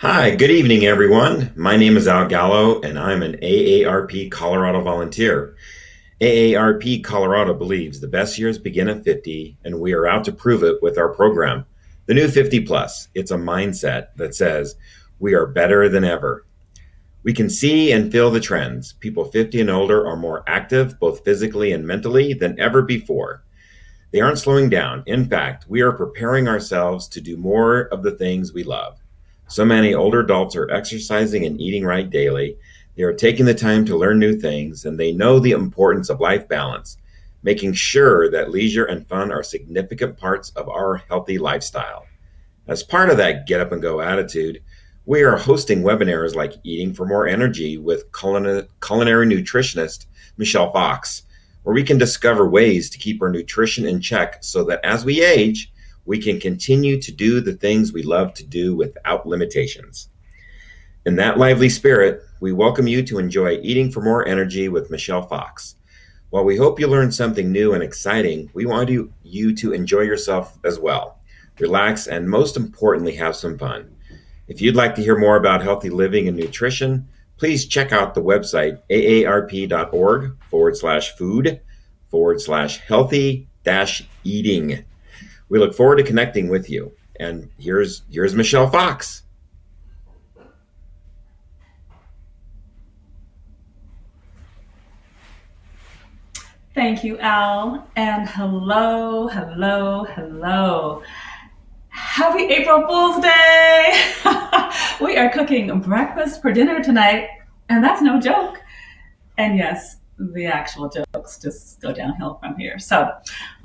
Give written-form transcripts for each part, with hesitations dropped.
Hi, good evening, everyone. My name is Al Gallo, and I'm an AARP Colorado volunteer. AARP Colorado believes the best years begin at 50, and we are out to prove it with our program. The new 50 Plus, it's a mindset that says we are better than ever. We can see and feel the trends. People 50 and older are more active, both physically and mentally, than ever before. They aren't slowing down. In fact, we are preparing ourselves to do more of the things we love. So many older adults are exercising and eating right daily. They are taking the time to learn new things, and they know the importance of life balance, making sure that leisure and fun are significant parts of our healthy lifestyle. As part of that get up and go attitude, we are hosting webinars like Eating for More Energy with culinary nutritionist Michelle Fox, where we can discover ways to keep our nutrition in check so that as we age, we can continue to do the things we love to do without limitations. In that lively spirit, we welcome you to enjoy Eating for More Energy with Michelle Fox. While we hope you learn something new and exciting, we want you to enjoy yourself as well. Relax and most importantly, have some fun. If you'd like to hear more about healthy living and nutrition, please check out the website aarp.org/food/healthy-eating. We look forward to connecting with you. And here's Michelle Fox. Thank you, Al. And hello, hello, hello. Happy April Fool's Day! We are cooking breakfast for dinner tonight, and that's no joke. And yes, the actual jokes just go downhill from here. So,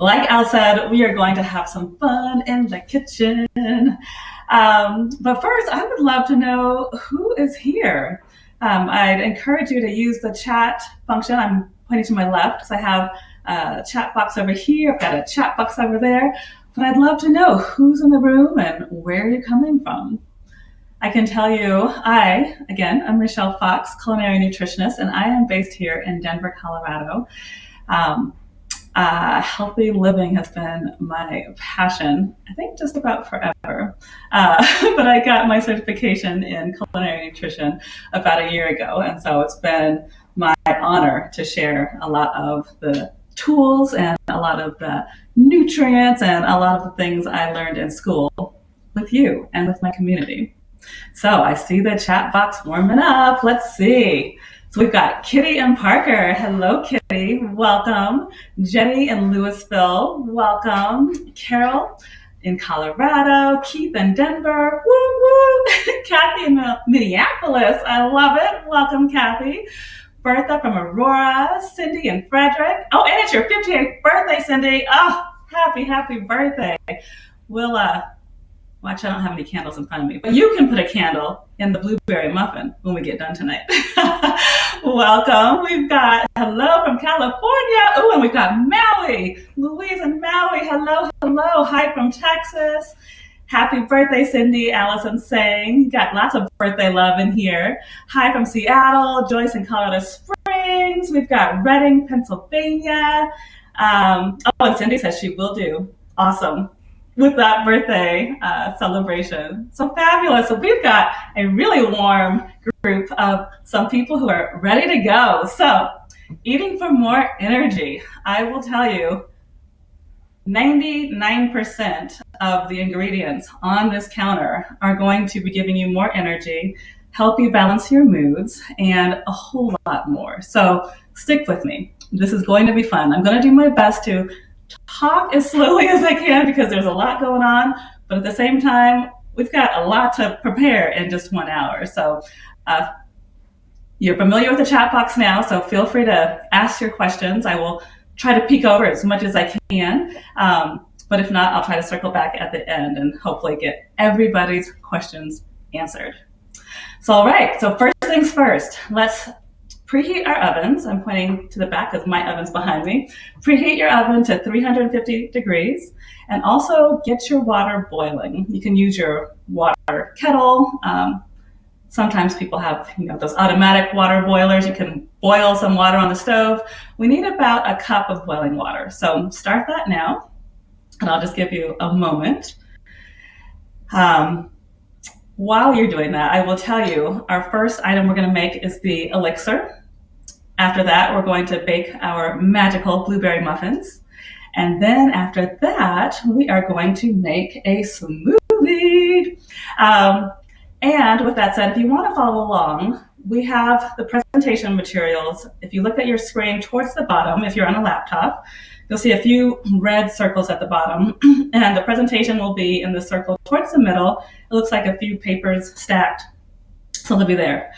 like Al said, we are going to have some fun in the kitchen. But first, I would love to know who is here. I'd encourage you to use the chat function. I'm pointing to my left because I have a chat box over here. I've got a chat box over there. But I'd love to know who's in the room and where you're coming from. I can tell you, I'm Michelle Fox, culinary nutritionist, and I am based here in Denver, Colorado. Healthy living has been my passion, I think just about forever. But I got my certification in culinary nutrition about a year ago, and so it's been my honor to share a lot of the tools and a lot of the nutrients and a lot of the things I learned in school with you and with my community. So I see the chat box warming up. Let's see. So we've got Kitty and Parker. Hello, Kitty. Welcome. Jenny in Louisville. Welcome. Carol in Colorado. Keith in Denver. Woo woo. Kathy in Minneapolis. I love it. Welcome, Kathy. Bertha from Aurora. Cindy and Frederick. Oh, and it's your 58th birthday, Cindy. Oh, happy birthday. We'll Actually, I don't have any candles in front of me, but you can put a candle in the blueberry muffin when we get done tonight. Welcome. We've got hello from California. Oh, and we've got Maui. Louise and Maui. Hello. Hi from Texas. Happy birthday, Cindy. Allison saying. Got lots of birthday love in here. Hi from Seattle. Joyce in Colorado Springs. We've got Reading, Pennsylvania. And Cindy says she will do. Awesome. With that birthday celebration. So fabulous. So we've got a really warm group of some people who are ready to go. So eating for more energy. I will tell you, 99% of the ingredients on this counter are going to be giving you more energy, help you balance your moods, and a whole lot more. So stick with me. This is going to be fun. I'm going to do my best to talk as slowly as I can because there's a lot going on, but at the same time, we've got a lot to prepare in just 1 hour. So you're familiar with the chat box now, so feel free to ask your questions. I will try to peek over as much as I can, but if not, I'll try to circle back at the end and hopefully get everybody's questions answered. So all right, so first things first, let's preheat our ovens. I'm pointing to the back because my oven's behind me. Preheat your oven to 350 degrees and also get your water boiling. You can use your water kettle. Sometimes people have those automatic water boilers. You can boil some water on the stove. We need about a cup of boiling water. So start that now, and I'll just give you a moment. While you're doing that, I will tell you our first item we're going to make is the elixir. After that, we're going to bake our magical blueberry muffins. And then after that, we are going to make a smoothie. Um, and with that said, if you want to follow along, we have the presentation materials. If you look at your screen towards the bottom, if you're on a laptop, you'll see a few red circles at the bottom, and the presentation will be in the circle towards the middle. It looks like a few papers stacked, so they'll be there.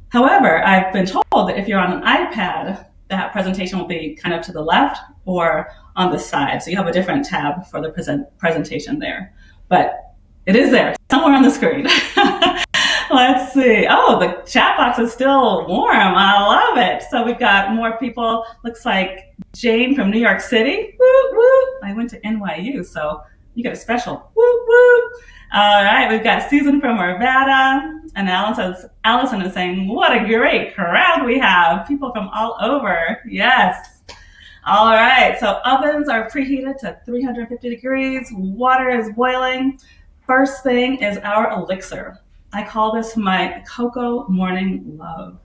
However, I've been told that if you're on an iPad, that presentation will be kind of to the left or on the side. So you have a different tab for the presentation there. But it is there, somewhere on the screen. Let's see. Oh, the chat box is still warm. I love it. So we've got more people. Looks like Jane from New York City. Woo, woo. I went to NYU, so you get a special. Woo, woo. All right, we've got Susan from Nevada, and Allison is saying, what a great crowd we have. People from all over. Yes. All right, so ovens are preheated to 350 degrees. Water is boiling. First thing is our elixir. I call this my cocoa morning love.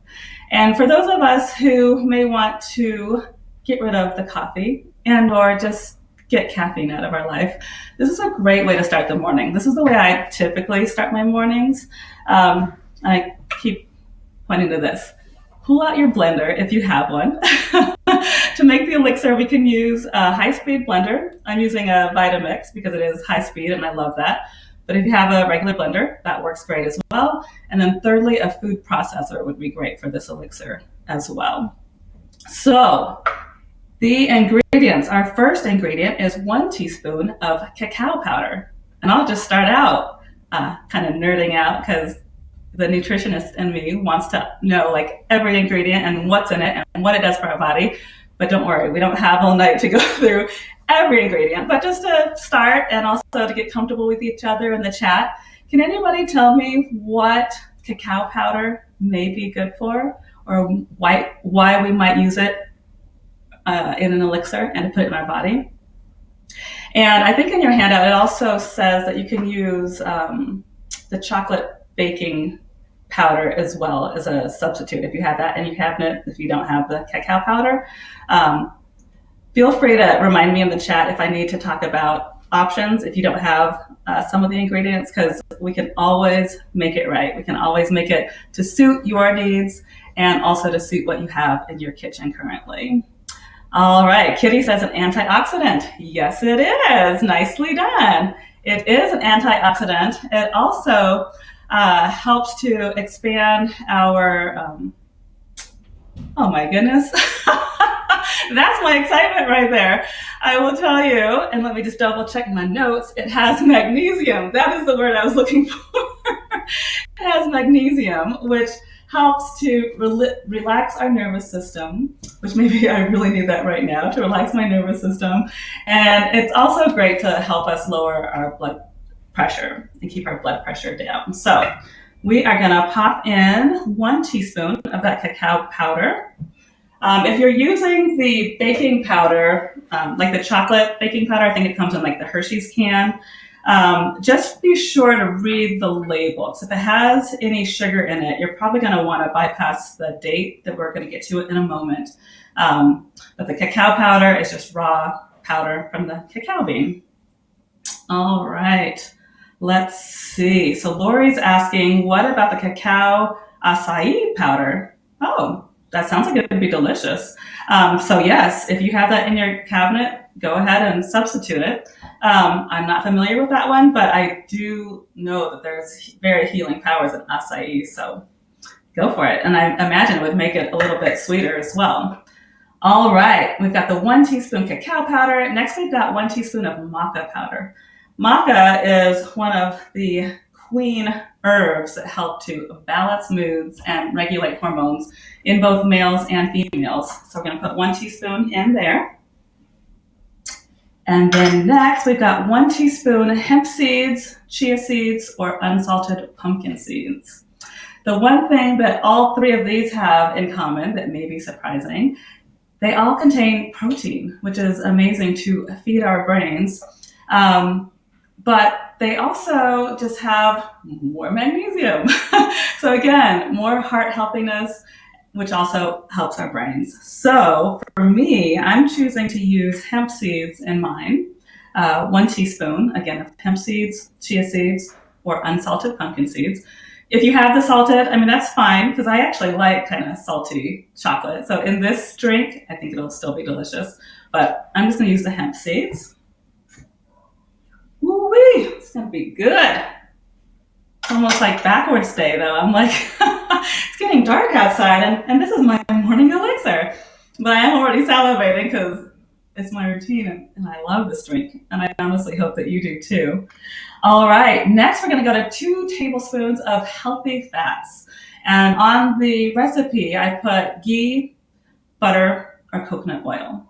And for those of us who may want to get rid of the coffee and or just get caffeine out of our life, this is a great way to start the morning. This is the way I typically start my mornings. I keep pointing to this. Pull out your blender if you have one. To make the elixir, we can use a high-speed blender. I'm using a Vitamix because it is high-speed and I love that. But if you have a regular blender, that works great as well. And then thirdly, a food processor would be great for this elixir as well. So the ingredients, our first ingredient is 1 teaspoon of cacao powder. And I'll just start out kind of nerding out because the nutritionist in me wants to know like every ingredient and what's in it and what it does for our body. But don't worry, we don't have all night to go through every ingredient. But just to start and also to get comfortable with each other in the chat, can anybody tell me what cacao powder may be good for, or why we might use it in an elixir and to put it in our body? And I think in your handout it also says that you can use the chocolate baking powder as well as a substitute if you have that in your cabinet, if you don't have the cacao powder. Feel free to remind me in the chat if I need to talk about options if you don't have some of the ingredients, because we can always make it right. We can always make it to suit your needs and also to suit what you have in your kitchen currently. All right, Kitty says an antioxidant. Yes, it is. Nicely done. It is an antioxidant. It also helps to expand our, oh my goodness. That's my excitement right there. I will tell you, and let me just double check my notes. It has magnesium. That is the word I was looking for. It has magnesium, which helps to relax our nervous system, which maybe I really need that right now to relax my nervous system. And it's also great to help us lower our blood pressure and keep our blood pressure down. So we are going to pop in 1 teaspoon of that cacao powder. If you're using the baking powder, like the chocolate baking powder, I think it comes in like the Hershey's can, just be sure to read the labels. If it has any sugar in it, you're probably going to want to bypass the date that we're going to get to it in a moment. But the cacao powder is just raw powder from the cacao bean. All right, let's see. So Lori's asking, what about the cacao acai powder? Oh, that sounds like it would be delicious. So yes, if you have that in your cabinet, go ahead and substitute it. I'm not familiar with that one, but I do know that there's very healing powers in acai, so go for it. And I imagine it would make it a little bit sweeter as well. All right, we've got the 1 teaspoon cacao powder. Next, we've got 1 teaspoon of maca powder. Maca is one of the queen herbs that help to balance moods and regulate hormones in both males and females. So we're going to put 1 teaspoon in there. And then next, we've got 1 teaspoon hemp seeds, chia seeds, or unsalted pumpkin seeds. The one thing that all 3 of these have in common that may be surprising, they all contain protein, which is amazing to feed our brains. but they also just have more magnesium. So again, more heart healthiness, which also helps our brains. So for me, I'm choosing to use hemp seeds in mine. 1 teaspoon, again, of hemp seeds, chia seeds, or unsalted pumpkin seeds. If you have the salted, I mean, that's fine because I actually like kind of salty chocolate. So in this drink, I think it'll still be delicious. But I'm just going to use the hemp seeds. Woo-wee, it's going to be good. It's almost like backwards day, though. I'm like, it's getting dark outside, and this is my morning elixir. But I am already salivating because it's my routine, and I love this drink. And I honestly hope that you do too. All right, next we're going to go to 2 tablespoons of healthy fats. And on the recipe, I put ghee, butter, or coconut oil.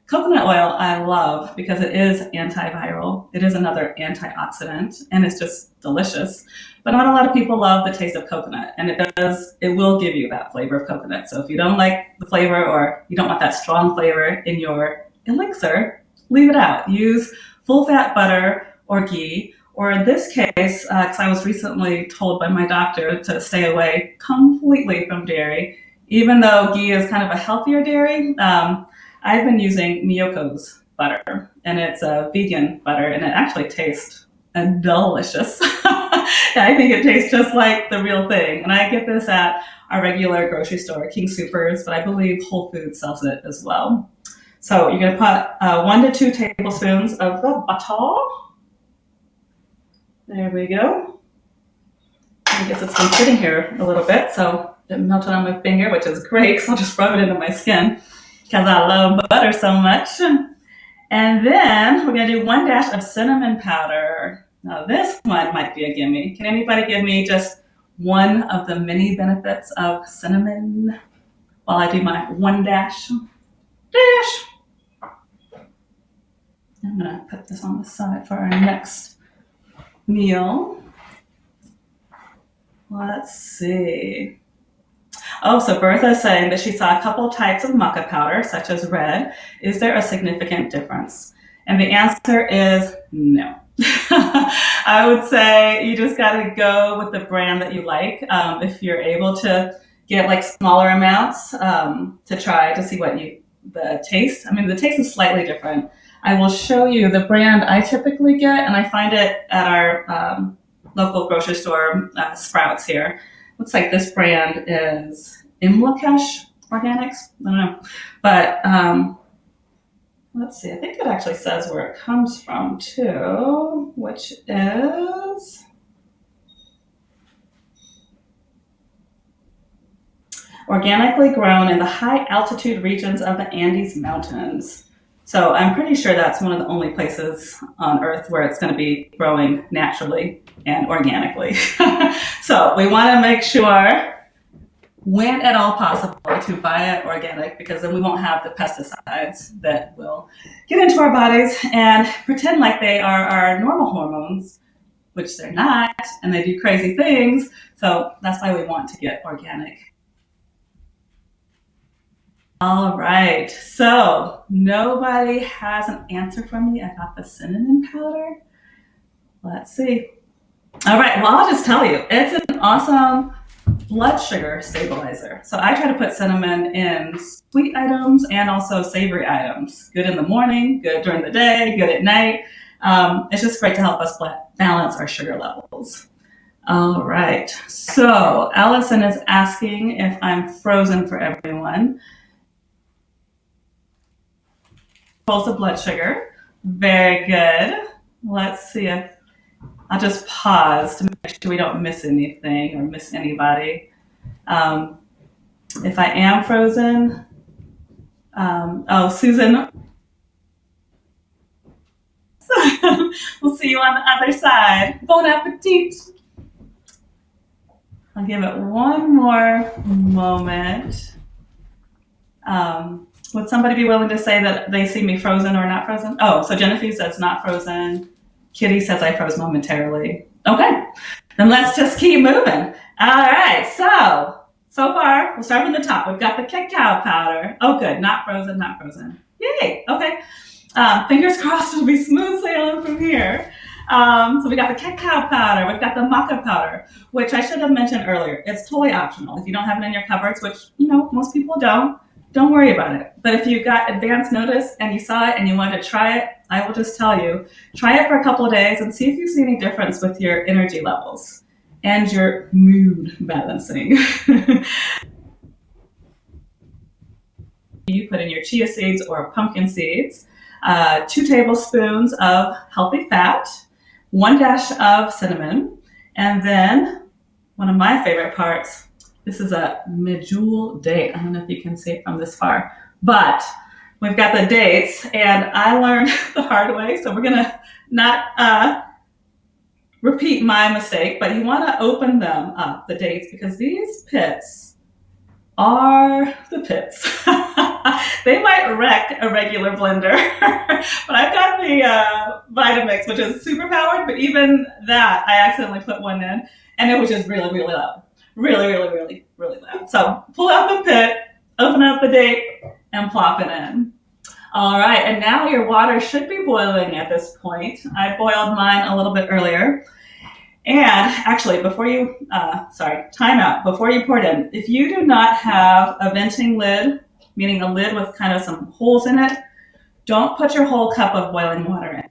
Coconut oil I love because it is antiviral. It is another antioxidant, and it's just delicious. But not a lot of people love the taste of coconut, and it will give you that flavor of coconut. So if you don't like the flavor or you don't want that strong flavor in your elixir, leave it out. Use full fat butter or ghee, or in this case, because I was recently told by my doctor to stay away completely from dairy, even though ghee is kind of a healthier dairy. I've been using Miyoko's butter, and it's a vegan butter, and it actually tastes delicious. I think it tastes just like the real thing. And I get this at our regular grocery store, King Soopers, but I believe Whole Foods sells it as well. So you're going to put 1 to 2 tablespoons of the butter. There we go. I guess it's been sitting here a little bit, so it melted on my finger, which is great because I'll just rub it into my skin because I love butter so much. And then we're going to do 1 dash of cinnamon powder. Now this one might be a gimme. Can anybody give me just one of the many benefits of cinnamon while I do my 1 dash? I'm going to put this on the side for our next meal. Let's see. Oh, so Bertha's saying that she saw a couple types of maca powder, such as red. Is there a significant difference? And the answer is no. I would say you just got to go with the brand that you like. If you're able to get like smaller amounts to try to see what the taste. I mean, the taste is slightly different. I will show you the brand I typically get, and I find it at our local grocery store, Sprouts here. Looks like this brand is Imlakesh Organics. I don't know. But let's see. I think it actually says where it comes from, too, which is organically grown in the high altitude regions of the Andes Mountains. So I'm pretty sure that's one of the only places on Earth where it's going to be growing naturally and organically. So we want to make sure, when at all possible, to buy it organic, because then we won't have the pesticides that will get into our bodies and pretend like they are our normal hormones, which they're not, and they do crazy things. So that's why we want to get organic. All right, so nobody has an answer for me about the cinnamon powder. Let's see. All right, well, I'll just tell you, it's an awesome blood sugar stabilizer. So I try to put cinnamon in sweet items and also savory items. Good in the morning, good during the day, good at night. It's just great to help us balance our sugar levels. All right, so Allison is asking if I'm frozen for everyone. Pulse of blood sugar. Very good. Let's see if I'll just pause to make sure we don't miss anything or miss anybody. If I am frozen, Susan, we'll see you on the other side. Bon appetit. I'll give it one more moment. Would somebody be willing to say that they see me frozen or not frozen? Oh, so Genevieve says not frozen. Kitty says I froze momentarily. Okay, then let's just keep moving. All right, so far, we'll start from the top. We've got the cacao powder. Oh, good, not frozen, not frozen. Yay, okay. Fingers crossed it'll be smooth sailing from here. So we got the cacao powder, we've got the maca powder, which I should have mentioned earlier. It's totally optional. If you don't have it in your cupboards, which, most people don't worry about it. But if you got advance notice and you saw it and you wanted to try it, I will just tell you, try it for a couple of days and see if you see any difference with your energy levels and your mood balancing. You put in your chia seeds or pumpkin seeds, 2 tablespoons of healthy fat, 1 dash of cinnamon, and then one of my favorite parts, this is a medjool date. I don't know if you can see it from this far, but we've got the dates, and I learned the hard way, so we're going to not repeat my mistake, but you want to open them up, the dates, because these pits are the pits. They might wreck a regular blender, but I've got the Vitamix, which is super powered, but even that, I accidentally put one in, and it was just really, really loud. Really, really, really, really loud. So pull out the pit, open up the date, and plop it in. All right, and now your water should be boiling at this point. I boiled mine a little bit earlier. And actually, time out. Before you pour it in, if you do not have a venting lid, meaning a lid with kind of some holes in it, don't put your whole cup of boiling water in.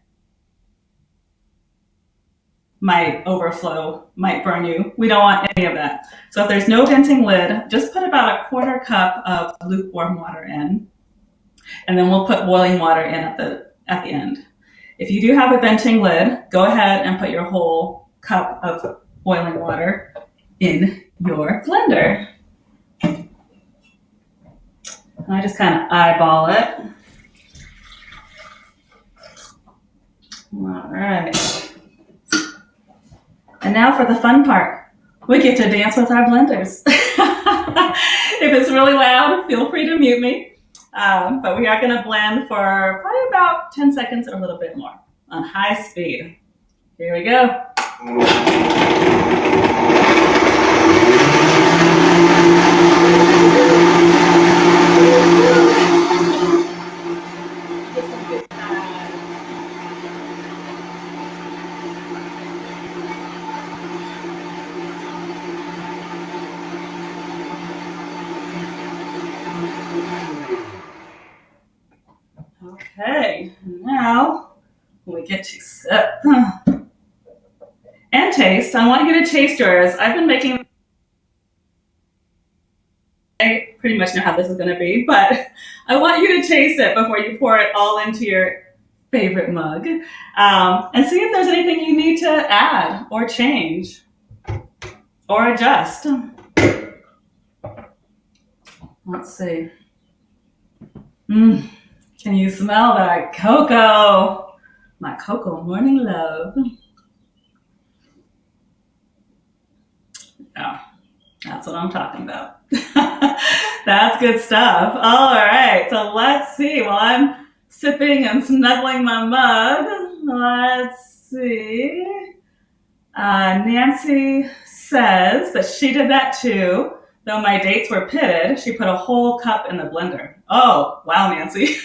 Might overflow, might burn you. We don't want any of that. So if there's no venting lid, just put about 1/4 cup of lukewarm water in, and then we'll put boiling water in at the end. If you do have a venting lid, go ahead and put your whole cup of boiling water in your blender. And I just kind of eyeball it. All right. And now for the fun part. We get to dance with our blenders. If it's really loud, feel free to mute me. But we are going to blend for probably about 10 seconds or a little bit more on high speed. Here we go. Okay, now we get to sip and taste. I want you to taste yours. I've been making, I pretty much know how this is going to be, but I want you to taste it before you pour it all into your favorite mug, and see if there's anything you need to add or change or adjust. Let's see. Can you smell that cocoa? My cocoa morning love. Yeah, that's what I'm talking about. That's good stuff. All right, so let's see. While I'm sipping and snuggling my mug, let's see. Nancy says that she did that too. Though my dates were pitted, she put a whole cup in the blender. Oh, wow, Nancy.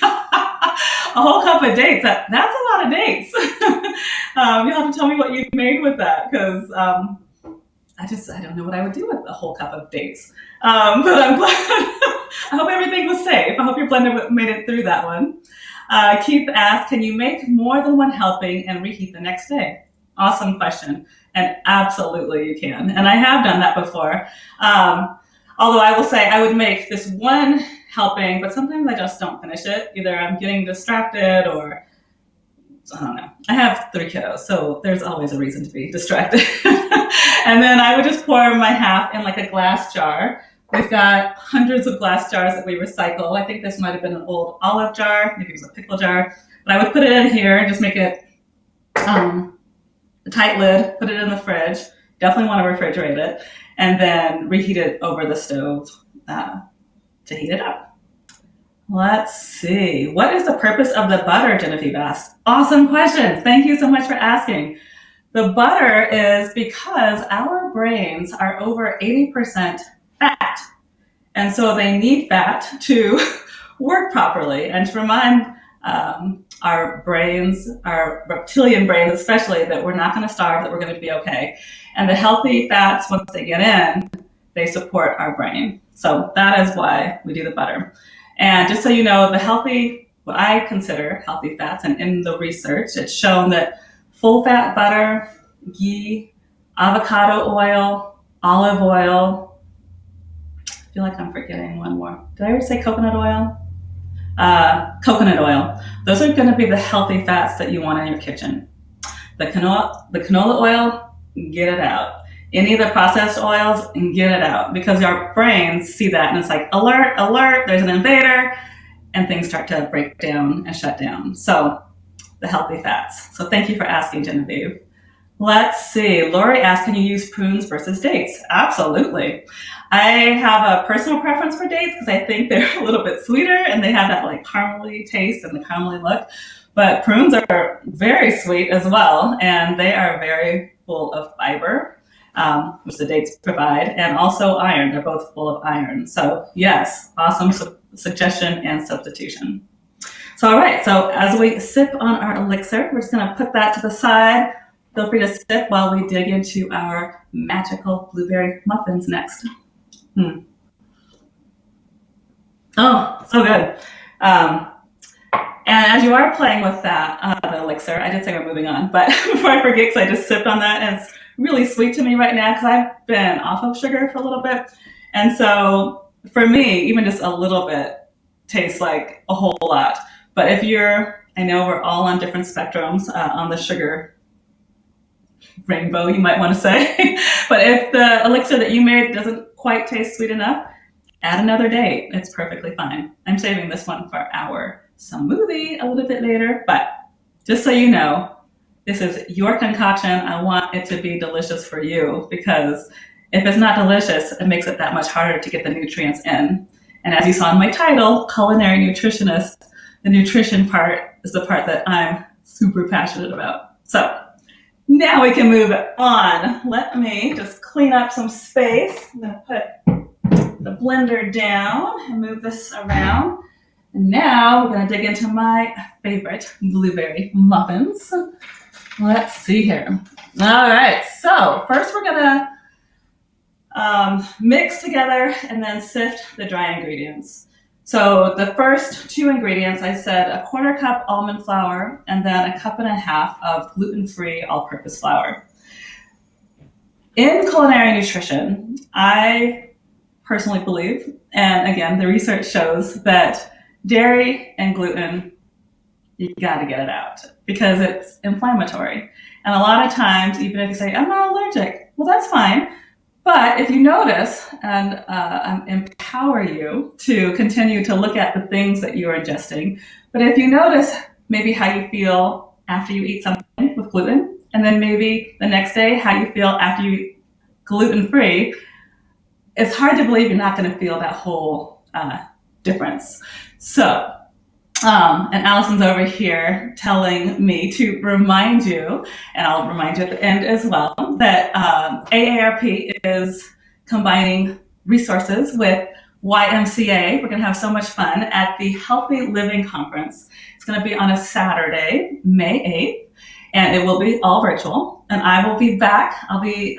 A whole cup of dates. That's a lot of dates. You'll have to tell me what you made with that, because I don't know what I would do with a whole cup of dates. But I'm glad. I hope everything was safe. I hope your blender made it through that one. Keith asked, can you make more than one helping and reheat the next day? Awesome question. And absolutely you can. And I have done that before. Although I will say I would make this one helping, but sometimes I just don't finish it. Either I'm getting distracted or I don't know. I have 3 kiddos, so there's always a reason to be distracted. And then I would just pour my half in like a glass jar. We've got hundreds of glass jars that we recycle. I think this might have been an old olive jar, maybe it was a pickle jar. But I would put it in here and just make it a tight lid, put it in the fridge. Definitely want to refrigerate it. And then reheat it over the stove to heat it up. Let's see. What is the purpose of the butter, Genevieve asked? Awesome question. Thank you so much for asking. The butter is because our brains are over 80% fat. And so they need fat to work properly. And to remind our brains, our reptilian brains especially, that we're not going to starve, that we're going to be okay. And the healthy fats, once they get in, they support our brain. So that is why we do the butter. And just so you know, the healthy, what I consider healthy fats, and in the research, it's shown that full fat butter, ghee, avocado oil, olive oil. I feel like I'm forgetting one more. Did I ever say coconut oil? Coconut oil. Those are going to be the healthy fats that you want in your kitchen. The canola oil, get it out. Any of the processed oils, get it out, because our brains see that and it's like, alert, alert, there's an invader, and things start to break down and shut down. So the healthy fats. So thank you for asking, Genevieve. Let's see. Lori asked, can you use prunes versus dates? Absolutely. I have a personal preference for dates because I think they're a little bit sweeter and they have that like caramely taste and the caramely look. But prunes are very sweet as well, and they are very full of fiber, which the dates provide, and also iron. They're both full of iron. So yes, awesome suggestion and substitution. So all right, so as we sip on our elixir, we're just going to put that to the side. Feel free to sip while we dig into our magical blueberry muffins next. Oh, so good. And as you are playing with that, the elixir, I did say we're moving on, but before I forget, because I just sipped on that, and it's really sweet to me right now because I've been off of sugar for a little bit. And so for me, even just a little bit tastes like a whole lot. But if you're, I know we're all on different spectrums on the sugar rainbow, you might want to say. But if the elixir that you made doesn't quite taste sweet enough, add another date. It's perfectly fine. I'm saving this one for our smoothie a little bit later, but just so you know, this is your concoction. I want it to be delicious for you, because if it's not delicious, it makes it that much harder to get the nutrients in. And as you saw in my title, Culinary Nutritionist, the nutrition part is the part that I'm super passionate about. So now we can move on. Let me just clean up some space. I'm going to put the blender down and move this around. And now we're going to dig into my favorite blueberry muffins. Let's see here. All right, so first we're going to mix together and then sift the dry ingredients. So the first two ingredients, I said a 1/4 cup almond flour and then 1.5 cups of gluten-free all-purpose flour. In culinary nutrition, I personally believe, and again, the research shows that dairy and gluten, you got to get it out because it's inflammatory. And a lot of times, even if you say, I'm not allergic, well, that's fine. But if you notice, and empower you to continue to look at the things that you're ingesting, but if you notice maybe how you feel after you eat something with gluten, and then maybe the next day how you feel after you eat gluten-free, it's hard to believe you're not going to feel that whole difference. So, and Allison's over here telling me to remind you, and I'll remind you at the end as well, that AARP is combining resources with YMCA. We're going to have so much fun at the Healthy Living Conference. It's going to be on a Saturday, May 8th, and it will be all virtual. And I will be back. I'll be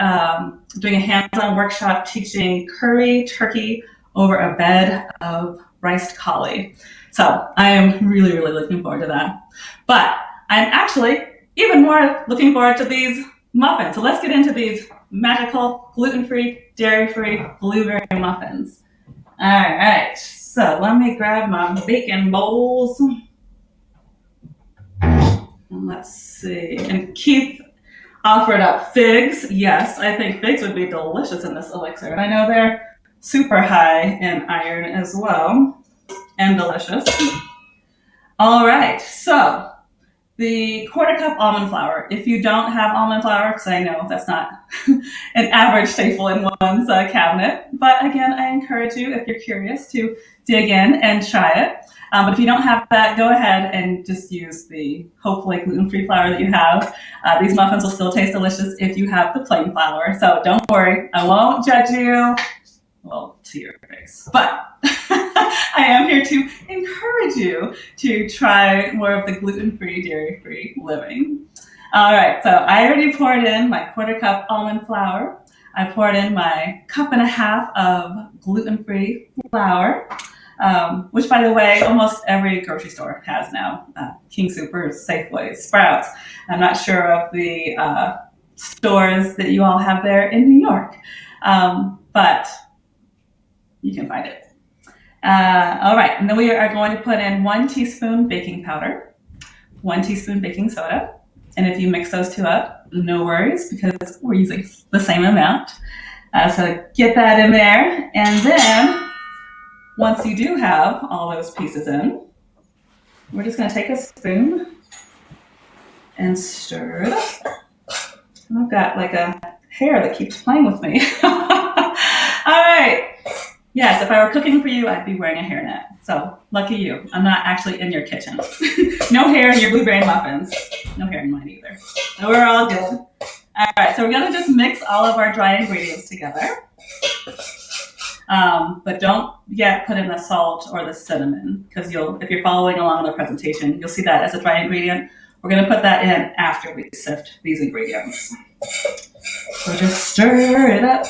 doing a hands-on workshop teaching curry turkey over a bed of riced cauli. So I am really, really looking forward to that. But I'm actually even more looking forward to these muffins. So let's get into these magical gluten-free, dairy-free blueberry muffins. All right, so let me grab my baking bowls. And let's see. And Keith offered up figs. Yes, I think figs would be delicious in this elixir. And I know they're super high in iron as well. And delicious. All right, so the 1/4 cup almond flour. If you don't have almond flour, because I know that's not an average staple in one's cabinet, but again, I encourage you, if you're curious, to dig in and try it. But if you don't have that, go ahead and just use the hopefully gluten-free flour that you have. These muffins will still taste delicious if you have the plain flour, so don't worry, I won't judge you. Well, to your face, but I am here to encourage you to try more of the gluten-free, dairy-free living. All right, so I already poured in my 1/4 cup almond flour. I poured in my 1.5 cups of gluten-free flour, which, by the way, almost every grocery store has now. King Soopers, Safeway, Sprouts. I'm not sure of the stores that you all have there in New York, but you can find it. All right, and then we are going to put in 1 teaspoon baking powder, 1 teaspoon baking soda, and if you mix those two up, no worries because we're using the same amount. So get that in there, and then once you do have all those pieces in, we're just going to take a spoon and stir it up. I've got like a hair that keeps playing with me. All right. Yes, if I were cooking for you, I'd be wearing a hairnet. So lucky you. I'm not actually in your kitchen. No hair in your blueberry muffins. No hair in mine either. So we're all good. All right, so we're going to just mix all of our dry ingredients together. But don't yet put in the salt or the cinnamon because if you're following along in the presentation, you'll see that as a dry ingredient. We're going to put that in after we sift these ingredients. So just stir it up.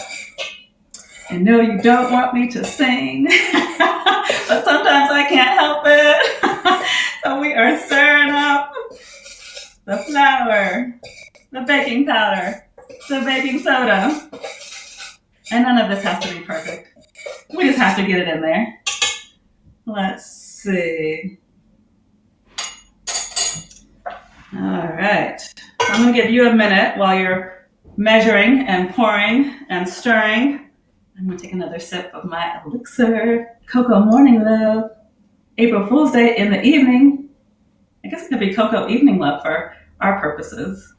I know you don't want me to sing, but sometimes I can't help it. So we are stirring up the flour, the baking powder, the baking soda. And none of this has to be perfect. We just have to get it in there. Let's see. All right. I'm going to give you a minute while you're measuring and pouring and stirring. I'm going to take another sip of my Elixir Cocoa Morning Love. April Fool's Day in the evening. I guess it could be Cocoa Evening Love for our purposes.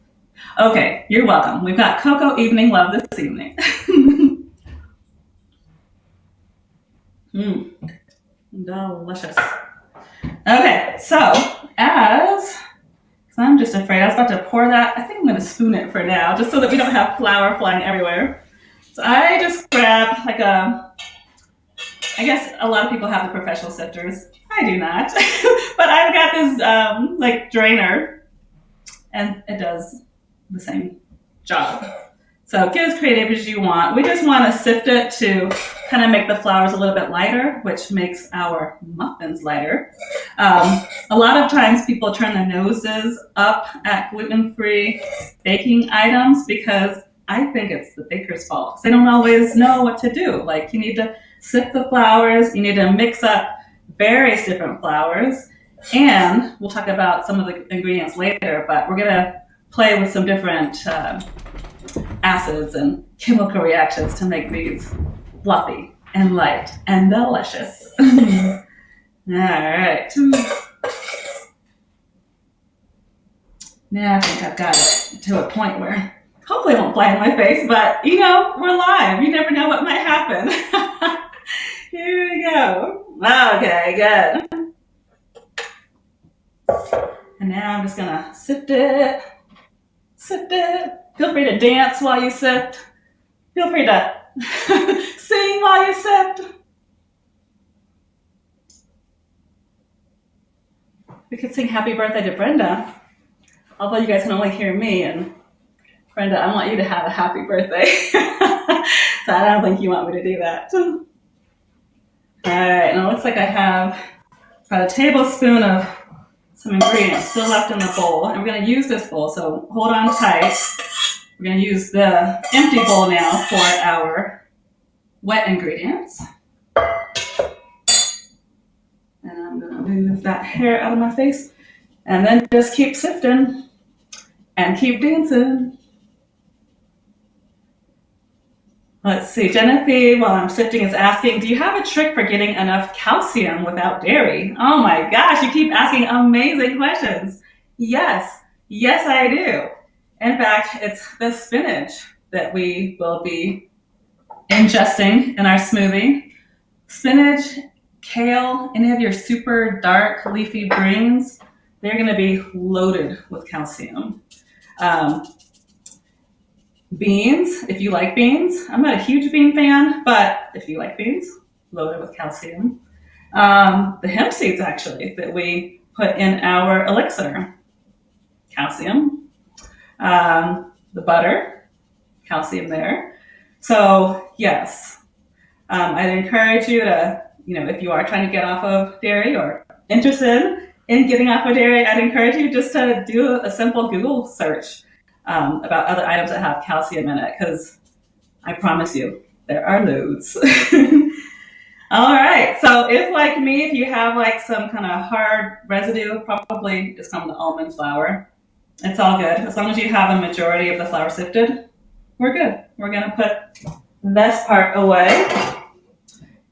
Okay, you're welcome. We've got Cocoa Evening Love this evening. Delicious. Okay, so I'm just afraid I was about to pour that. I think I'm going to spoon it for now, just so that we don't have flour flying everywhere. So I just grabbed I guess a lot of people have the professional sifters. I do not. But I've got this drainer, and it does the same job. So get as creative as you want. We just want to sift it to kind of make the flours a little bit lighter, which makes our muffins lighter. A lot of times people turn their noses up at gluten-free baking items because I think it's the baker's fault. They don't always know what to do. Like, you need to sift the flours, you need to mix up various different flours, and we'll talk about some of the ingredients later, but we're going to play with some different acids and chemical reactions to make these fluffy and light and delicious. All right. Now I think I've got it to a point where hopefully it won't fly in my face, but we're live. You never know what might happen. Here we go. Okay, good. And now I'm just gonna sift it. Sift it. Feel free to dance while you sift. Feel free to sing while you sift. We could sing happy birthday to Brenda. Although you guys can only hear me, and Brenda, I want you to have a happy birthday. So I don't think you want me to do that. All right, and it looks like I have about a tablespoon of some ingredients still left in the bowl. And we're going to use this bowl, so hold on tight. We're going to use the empty bowl now for our wet ingredients. And I'm going to move that hair out of my face. And then just keep sifting and keep dancing. Let's see, Genevieve, while I'm sifting, is asking, do you have a trick for getting enough calcium without dairy? Oh my gosh, you keep asking amazing questions. Yes, I do. In fact, it's the spinach that we will be ingesting in our smoothie. Spinach, kale, any of your super dark leafy greens, they're going to be loaded with calcium. Beans, if you like beans. I'm not a huge bean fan, but if you like beans, loaded with calcium. The hemp seeds, actually, that we put in our elixir. Calcium. The butter, calcium there. So, yes, I'd encourage you to, if you are trying to get off of dairy or interested in getting off of dairy, I'd encourage you just to do a simple Google search about other items that have calcium in it, because I promise you, there are loads. All right. So if, like me, if you have like some kind of hard residue, probably it's from the almond flour. It's all good. As long as you have a majority of the flour sifted, we're good. We're going to put this part away.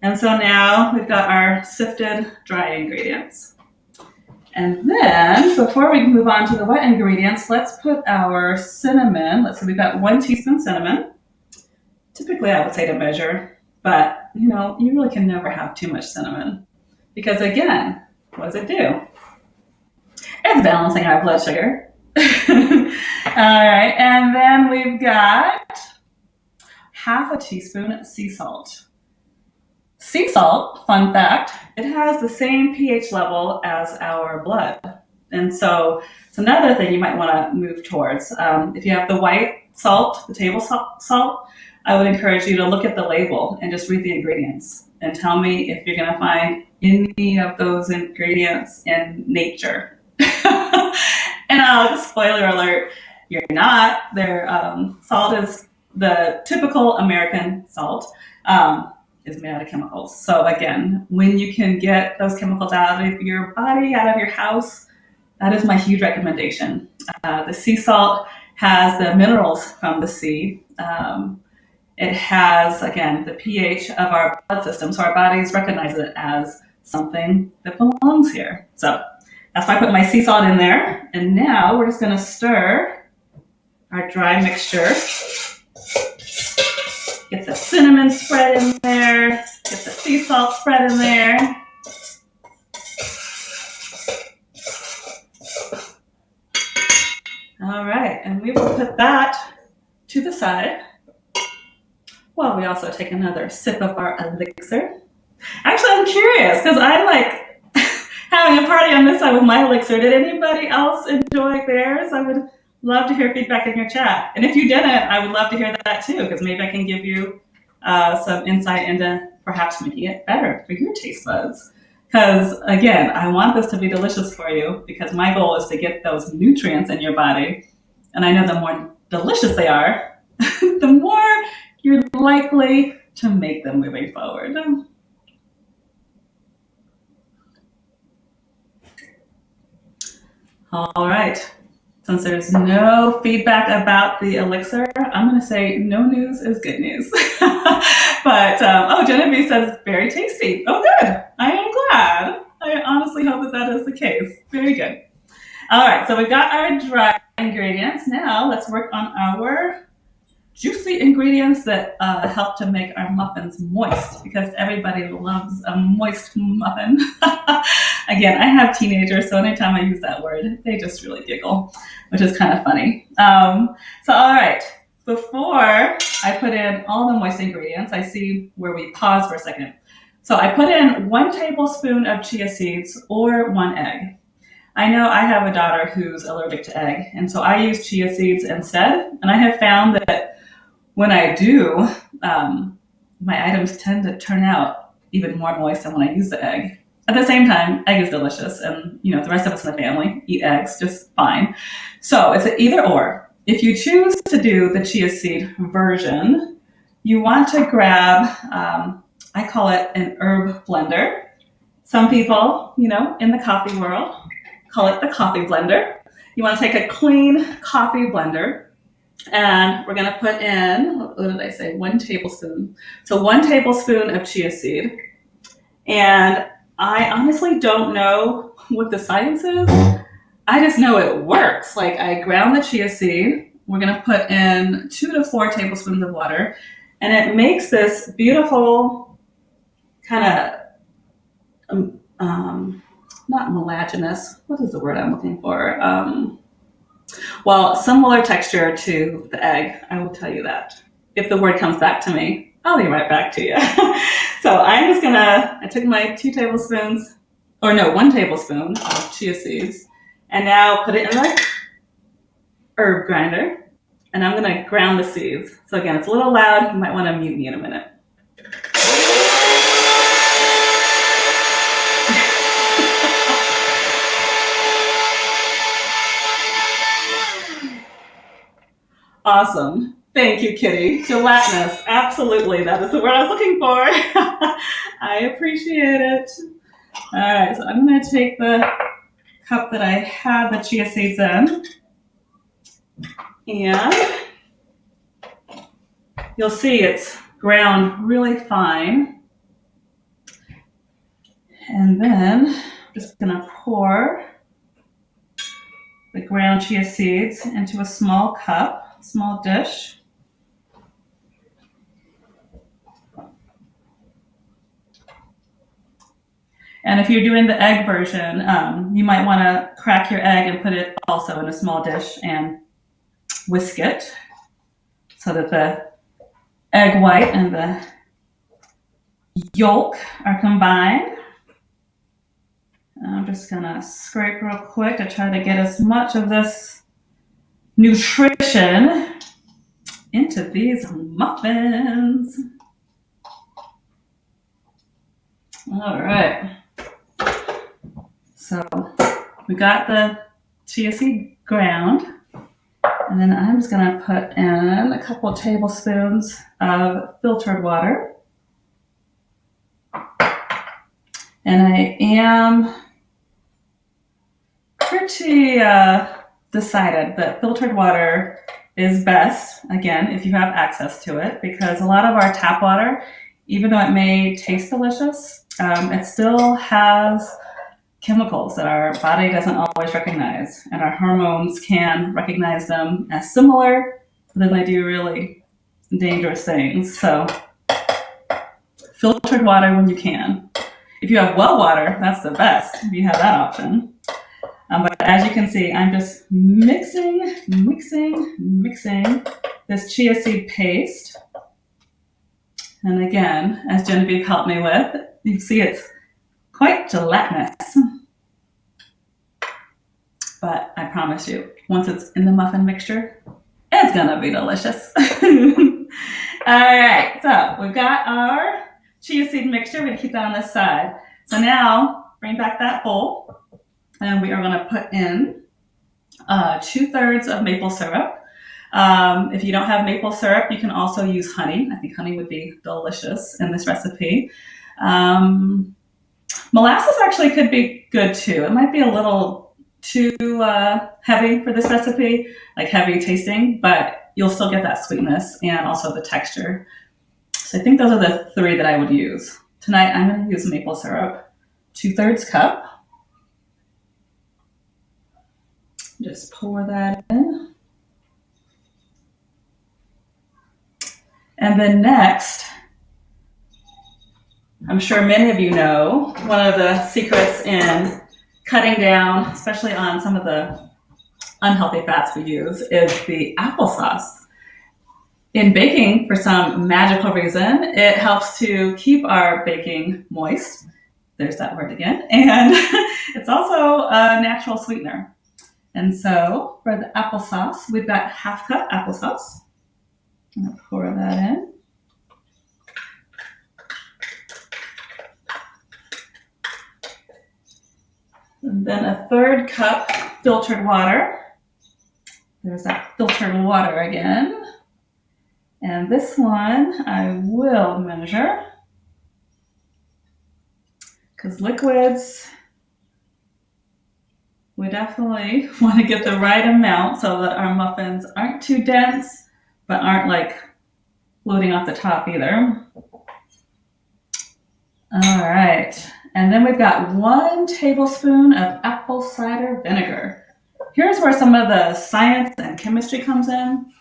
And so now we've got our sifted dry ingredients. And then before we move on to the wet ingredients, let's put our cinnamon. Let's see, we've got 1 teaspoon cinnamon. Typically I would say to measure, but you really can never have too much cinnamon, because again, what does it do? It's balancing our blood sugar. All right, and then we've got half a teaspoon sea salt. Sea salt, fun fact, it has the same pH level as our blood. And so it's another thing you might want to move towards. If you have the white salt, the table salt, I would encourage you to look at the label and just read the ingredients and tell me if you're going to find any of those ingredients in nature. And spoiler alert, you're not. Their salt is the typical American salt. Is made out of chemicals. So again, when you can get those chemicals out of your body, out of your house, that is my huge recommendation. The sea salt has the minerals from the sea. It has, again, the pH of our blood system, so our bodies recognize it as something that belongs here. So that's why I put my sea salt in there. And now we're just going to stir our dry mixture. Get the cinnamon spread in there. Get the sea salt spread in there. All right, and we will put that to the side while we also take another sip of our elixir. Actually, I'm curious, because I'm like having a party on this side with my elixir. Did anybody else enjoy theirs? I would love to hear feedback in your chat. And if you didn't, I would love to hear that too, because maybe I can give you some insight into perhaps making it better for your taste buds. Because again, I want this to be delicious for you, because my goal is to get those nutrients in your body. And I know the more delicious they are, the more you're likely to make them moving forward. All right. Since there's no feedback about the elixir, I'm going to say no news is good news. But, Genevieve says very tasty. Oh, good. I am glad. I honestly hope that that is the case. Very good. All right, so we've got our dry ingredients. Now let's work on our juicy ingredients that help to make our muffins moist, because everybody loves a moist muffin. Again, I have teenagers, so anytime I use that word, they just really giggle, which is kind of funny. So all right, before I put in all the moist ingredients, I see where we pause for a second. So I put in 1 tablespoon of chia seeds or 1 egg. I know I have a daughter who's allergic to egg, and so I use chia seeds instead. And I have found that when I do, my items tend to turn out even more moist than when I use the egg. At the same time, egg is delicious, and the rest of us in the family eat eggs just fine. So it's an either or. If you choose to do the chia seed version, you want to grab, I call it an herb blender. Some people, in the coffee world, call it the coffee blender. You want to take a clean coffee blender, and we're going to put in, what did I say, 1 tablespoon. So 1 tablespoon of chia seed. And I honestly don't know what the science is. I just know it works. Like, I ground the chia seed. We're going to put in 2 to 4 tablespoons of water. And it makes this beautiful kind of, not moulaginous. What is the word I'm looking for? Similar texture to the egg. I will tell you that if the word comes back to me. I'll be right back to you. So I took my 1 tablespoon of chia seeds, and now put it in the herb grinder, and I'm gonna ground the seeds. So again, it's a little loud. You might want to mute me in a minute. Awesome. Thank you, Kitty. Gelatinous. Absolutely. That is the word I was looking for. I appreciate it. All right. So I'm going to take the cup that I had the chia seeds in, and you'll see it's ground really fine. And then I'm just going to pour the ground chia seeds into a small dish. And if you're doing the egg version, you might want to crack your egg and put it also in a small dish and whisk it so that the egg white and the yolk are combined. I'm just going to scrape real quick to try to get as much of this nutrition into these muffins. All right. So we got the chia seed ground, and then I'm just going to put in a couple of tablespoons of filtered water. And I am pretty decided that filtered water is best, again, if you have access to it, because a lot of our tap water, even though it may taste delicious, it still has chemicals that our body doesn't always recognize, and our hormones can recognize them as similar, but then they do really dangerous things. So filtered water when you can. If you have well water, that's the best if you have that option. But as you can see, I'm just mixing this chia seed paste. And again, as Genevieve helped me with, you see it's quite gelatinous. But I promise you, once it's in the muffin mixture, it's gonna be delicious. All right, so we've got our chia seed mixture. We're gonna keep that on this side. So now, bring back that bowl, and we are gonna put in 2/3 of maple syrup. If you don't have maple syrup, you can also use honey. I think honey would be delicious in this recipe. Molasses actually could be good too. It might be a little too heavy for this recipe, like heavy tasting, but you'll still get that sweetness and also the texture. So I think those are the 3 that I would use. Tonight I'm going to use maple syrup, 2/3 cup. Just pour that in. And then next, I'm sure many of you know, one of the secrets in cutting down, especially on some of the unhealthy fats we use, is the applesauce. In baking, for some magical reason, it helps to keep our baking moist. There's that word again. And it's also a natural sweetener. And so for the applesauce, we've got 1/2 cup applesauce. I'm going to pour that in. And then 1/3 cup filtered water. There's that filtered water again. And this one I will measure, because liquids, we definitely want to get the right amount so that our muffins aren't too dense, but aren't like floating off the top either. All right. And then we've got 1 tablespoon of apple cider vinegar. Here's where some of the science and chemistry comes in.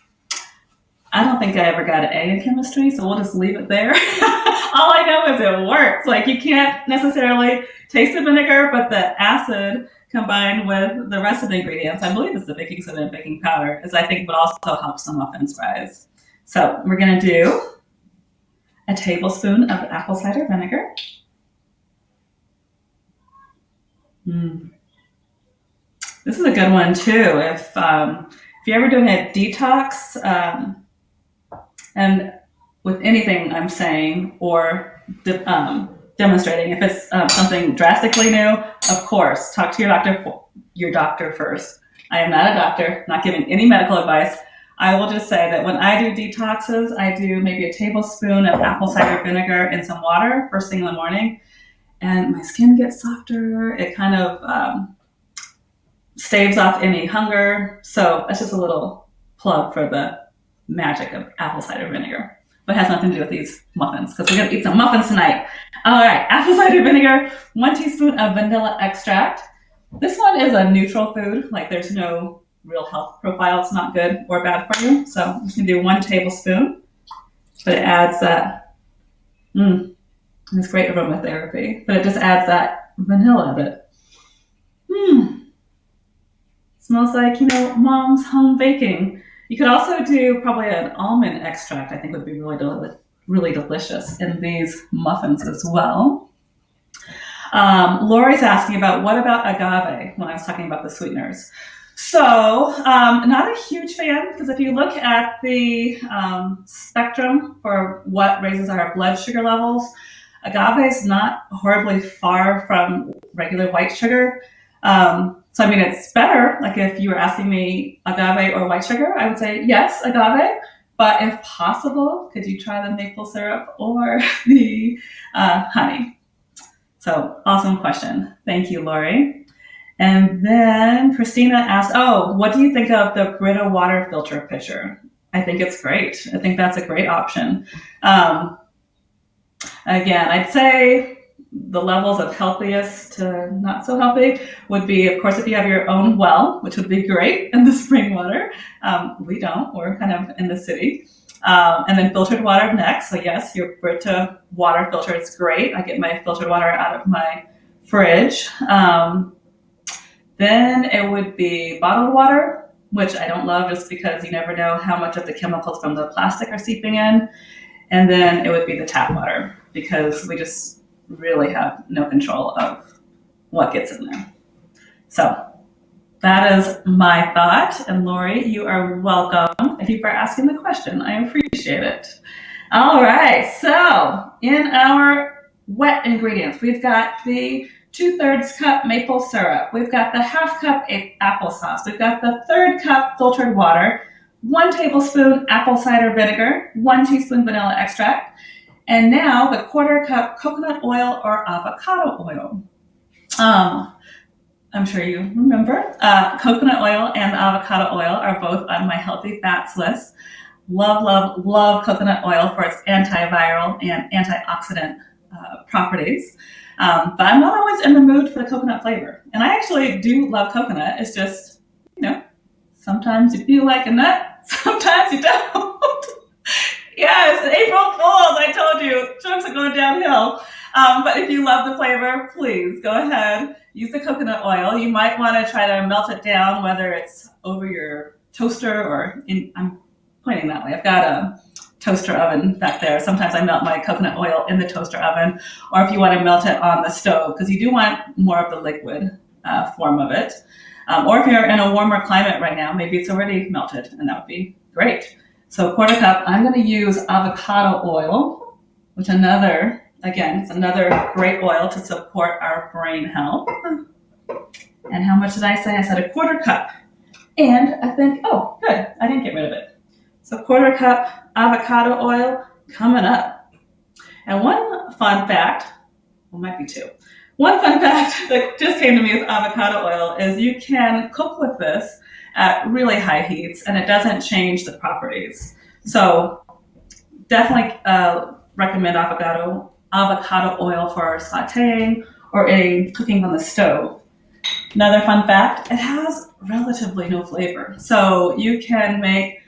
I don't think I ever got an A in chemistry, so we'll just leave it there. All I know is it works. Like, you can't necessarily taste the vinegar, but the acid combined with the rest of the ingredients, I believe it's the baking soda and baking powder, is I think would also help some muffins rise. So we're going to do a tablespoon of apple cider vinegar. This is a good one too. If you're ever doing a detox, and with anything I'm saying or demonstrating, if it's something drastically new, of course, talk to your doctor first. I am not a doctor, not giving any medical advice. I will just say that when I do detoxes, I do maybe a tablespoon of apple cider vinegar in some water first thing in the morning, and my skin gets softer. It kind of staves off any hunger. So that's just a little plug for the magic of apple cider vinegar. But it has nothing to do with these muffins, because we're going to eat some muffins tonight. All right, apple cider vinegar, 1 teaspoon of vanilla extract. This one is a neutral food. Like, there's no real health profile. It's not good or bad for you. So I'm just going to do 1 tablespoon. But it adds that, it's great aromatherapy. But it just adds that vanilla bit. Smells like, mom's home baking. You could also do probably an almond extract. I think would be really delicious in these muffins as well. Lori's asking about what about agave when I was talking about the sweeteners. So not a huge fan, because if you look at the spectrum for what raises our blood sugar levels, agave is not horribly far from regular white sugar. So, it's better. Like, if you were asking me agave or white sugar, I would say yes, agave. But if possible, could you try the maple syrup or the honey? So, awesome question. Thank you, Lori. And then Christina asked, what do you think of the Brita water filter pitcher? I think it's great. I think that's a great option. Again, I'd say the levels of healthiest to not so healthy would be, of course, if you have your own well, which would be great in the spring water. We don't. We're kind of in the city. And then filtered water next. So yes, your Brita water filter is great. I get my filtered water out of my fridge. Then it would be bottled water, which I don't love just because you never know how much of the chemicals from the plastic are seeping in. And then it would be the tap water, because we just really have no control of what gets in there. So that is my thought. And Lori, you are welcome. Thank you for asking the question. I appreciate it. All right. So in our wet ingredients, we've got the 2/3 cup maple syrup. We've got the 1/2 cup applesauce. We've got the 1/3 cup filtered water, 1 tablespoon apple cider vinegar, 1 teaspoon vanilla extract, and now the 1/4 cup coconut oil or avocado oil. I'm sure you remember, coconut oil and avocado oil are both on my healthy fats list. Love, love, love coconut oil for its antiviral and antioxidant properties. But I'm not always in the mood for the coconut flavor. And I actually do love coconut. It's just, sometimes you feel like a nut, sometimes you don't. Yes, April Fools, I told you, jokes are going downhill. But if you love the flavor, please go ahead, use the coconut oil. You might want to try to melt it down, whether it's over your toaster or I'm pointing that way. I've got a toaster oven back there. Sometimes I melt my coconut oil in the toaster oven, or if you want to melt it on the stove, because you do want more of the liquid form of it. Or if you're in a warmer climate right now, maybe it's already melted, and that would be great. So 1/4 cup, I'm going to use avocado oil, which it's another great oil to support our brain health. And how much did I say? I said 1/4 cup. And I think, good, I didn't get rid of it. So 1/4 cup avocado oil coming up. And one fun fact, might be 2. One fun fact that just came to me with avocado oil is you can cook with this at really high heats, and it doesn't change the properties. So definitely recommend avocado oil for sauteing or cooking on the stove. Another fun fact, it has relatively no flavor. So you can make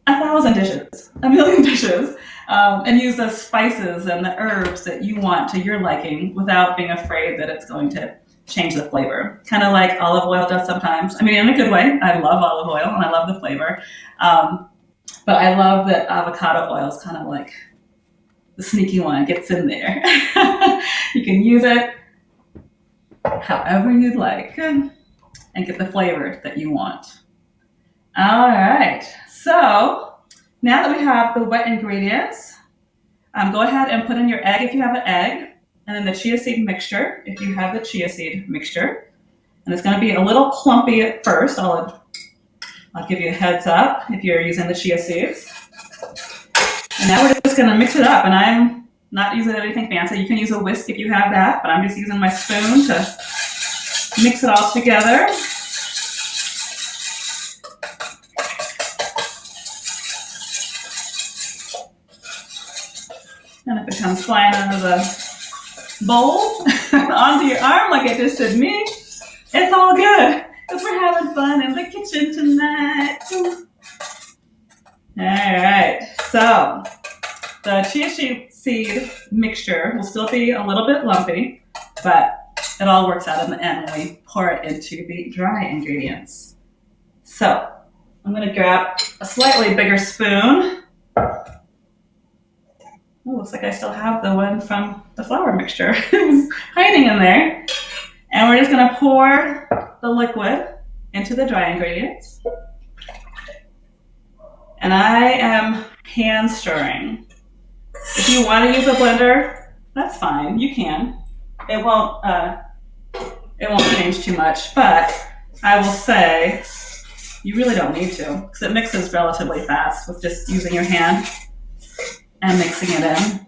1,000 dishes, 1,000,000 dishes, and use the spices and the herbs that you want to your liking without being afraid that it's going to change the flavor. Kind of like olive oil does sometimes. In a good way. I love olive oil and I love the flavor. But I love that avocado oil is kind of like the sneaky one. It gets in there. You can use it however you'd like and get the flavor that you want. All right. So now that we have the wet ingredients, go ahead and put in your egg if you have an egg, and then the chia seed mixture if you have the chia seed mixture. And it's going to be a little clumpy at first. I'll give you a heads up if you're using the chia seeds. And now we're just going to mix it up. And I'm not using anything fancy. You can use a whisk if you have that, but I'm just using my spoon to mix it all together. And if it comes flying out of the bowl onto your arm like it just did me, it's all good because we're having fun in the kitchen tonight. All right, so the chia seed mixture will still be a little bit lumpy, but it all works out in the end when we pour it into the dry ingredients. So I'm going to grab a slightly bigger spoon. Oh, looks like I still have the one from the flour mixture. It's hiding in there. And we're just going to pour the liquid into the dry ingredients. And I am hand stirring. If you want to use a blender, that's fine. You can. It won't change too much, but I will say you really don't need to because it mixes relatively fast with just using your hand and mixing it in.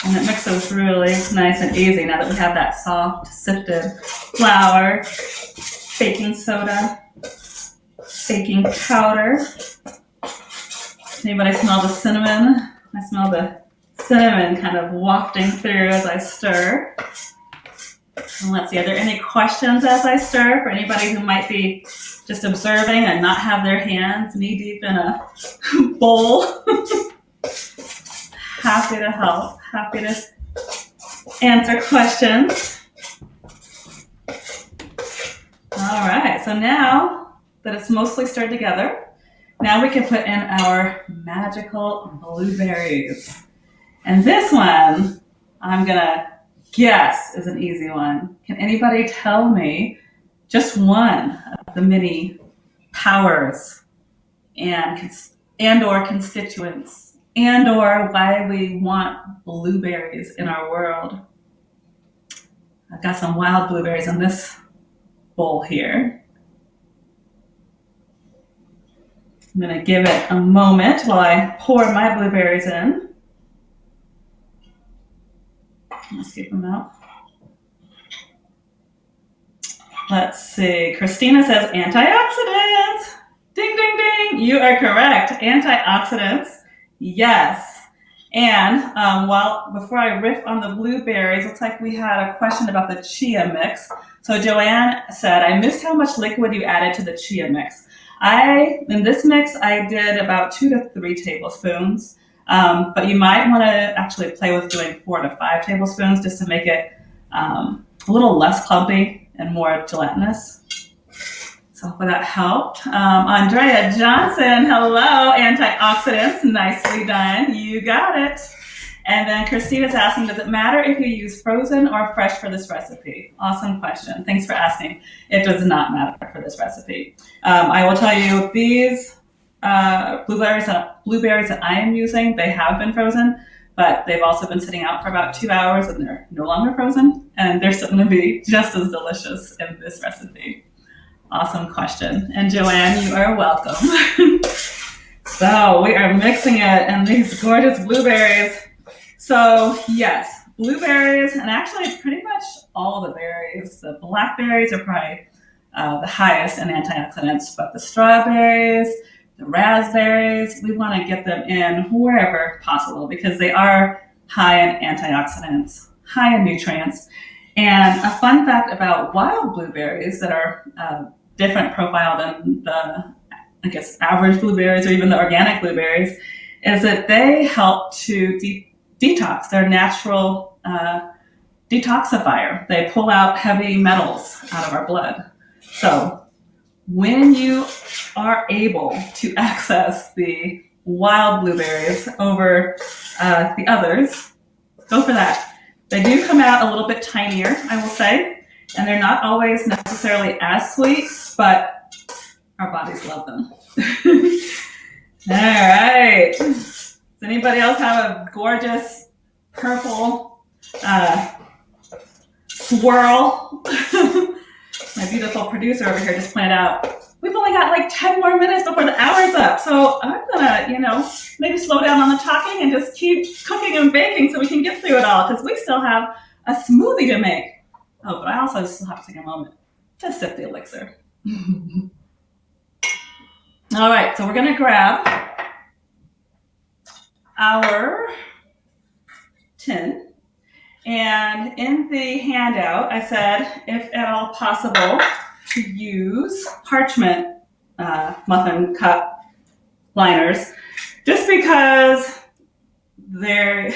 And it mixes really nice and easy now that we have that soft sifted flour, baking soda, baking powder. Anybody smell the cinnamon? I smell the cinnamon kind of wafting through as I stir. And let's see, are there any questions as I stir for anybody who might be just observing and not have their hands knee deep in a bowl? Happy to help, happy to answer questions. All right, so now that it's mostly stirred together, now we can put in our magical blueberries. And this one, I'm gonna guess is an easy one. Can anybody tell me just one of the many powers and or constituents and or why we want blueberries in our world? I've got some wild blueberries in this bowl here. I'm going to give it a moment while I pour my blueberries in. Let's scoop them out. Let's see. Christina says antioxidants. Ding, ding, ding. You are correct. Antioxidants. Yes. And before I riff on the blueberries, looks like we had a question about the chia mix. So Joanne said, I missed how much liquid you added to the chia mix. In this mix, I did about 2 to 3 tablespoons. But you might want to actually play with doing 4 to 5 tablespoons just to make it a little less clumpy and more gelatinous. So hopefully that helped. Andrea Johnson, hello, antioxidants, nicely done. You got it. And then Christina's asking, does it matter if you use frozen or fresh for this recipe? Awesome question. Thanks for asking. It does not matter for this recipe. I will tell you these blueberries that I am using, they have been frozen, but they've also been sitting out for about 2 hours and they're no longer frozen, and they're still going to be just as delicious in this recipe. Awesome question. And Joanne, you are welcome. So we are mixing it and these gorgeous blueberries. So yes, blueberries, and actually pretty much all the berries. The blackberries are probably the highest in antioxidants, but the strawberries, the raspberries, we want to get them in wherever possible because they are high in antioxidants, high in nutrients. And a fun fact about wild blueberries that are different profile than the, average blueberries or even the organic blueberries is that they help to detox. They're natural detoxifier. They pull out heavy metals out of our blood. So when you are able to access the wild blueberries over the others, go for that. They do come out a little bit tinier, I will say, and they're not always necessarily as sweet, but our bodies love them. All right. Does anybody else have a gorgeous purple swirl? My beautiful producer over here just pointed out, we've only got like 10 more minutes before the hour's up. So I'm gonna, maybe slow down on the talking and just keep cooking and baking so we can get through it all, because we still have a smoothie to make. Oh, but I also still have to take a moment to sip the elixir. All right, so we're gonna grab our tin. And in the handout, I said, if at all possible, to use parchment muffin cup liners, just because they're,